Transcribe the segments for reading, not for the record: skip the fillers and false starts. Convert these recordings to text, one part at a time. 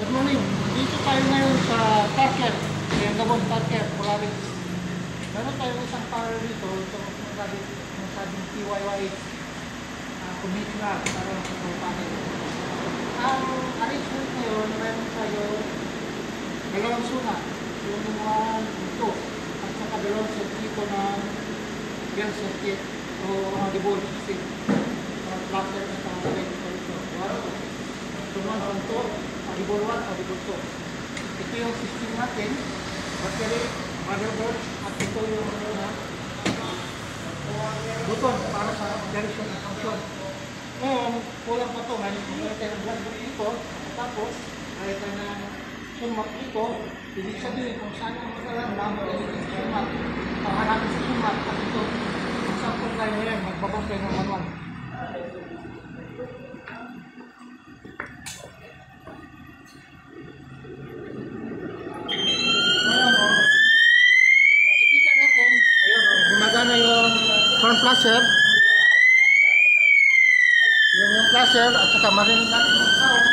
Good morning. Dito tayo ngayon sa Tarker. Yung Gabon Tarker, Polaris. Meron tayo isang power dito. Ito yung sabing PYY commissioner para sa panel. Ang arrangement ngayon, meron tayo dalawang suna. Yung 1 and 2. At saka dalawang circuito ng Bell circuit o debol system. Cluster na tawagin ito. Tuman ang to, debol 1 o debol 2. Ito yung system natin. Battery, motherboard, at ito yung button para sa direction at function. Ngayon, kulang pa ito. Mayroon tayo ng blackboard dito. Tapos, mayroon tayo ng sumat dito. Ibig sabihin kung saan ang magkalang dito sa sumat. Paghanapin sa sumat at ito. Ang sample tayo ngayon, magbabang tayo ng manual. Flasher yung flasher at saka marinig natin yung sound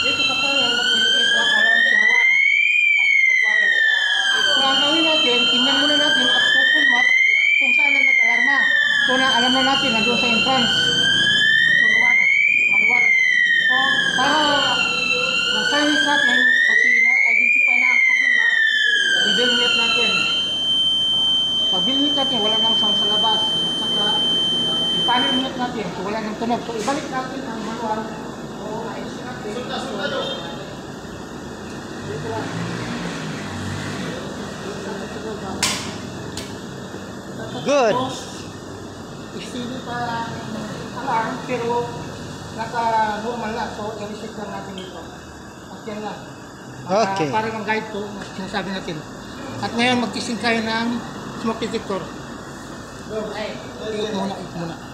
dito sa fire mag-indicate na alarm sa 1 at ito fire so ang gawin natin, tingnan muna natin at open map kung saan ang nag-alarma so na alam na natin nandun sa entrance so manual so para silence natin kasi na-identify na ang problema, i-bilmit natin. Pag bilmit natin, wala nang sound sa labas. At saka, i-panelmit natin, so wala nang tunog. So, ibalik natin ang manual. So, ayusin natin. Dito lang. Good! Istili pa alarm, pero naka-normal lang. So, i-reset lang natin dito. Yan lang. Okay. Para ng guide ko, sinasabi natin. At ngayon, mag-testing tayo ng smoke detector. Ikot muna.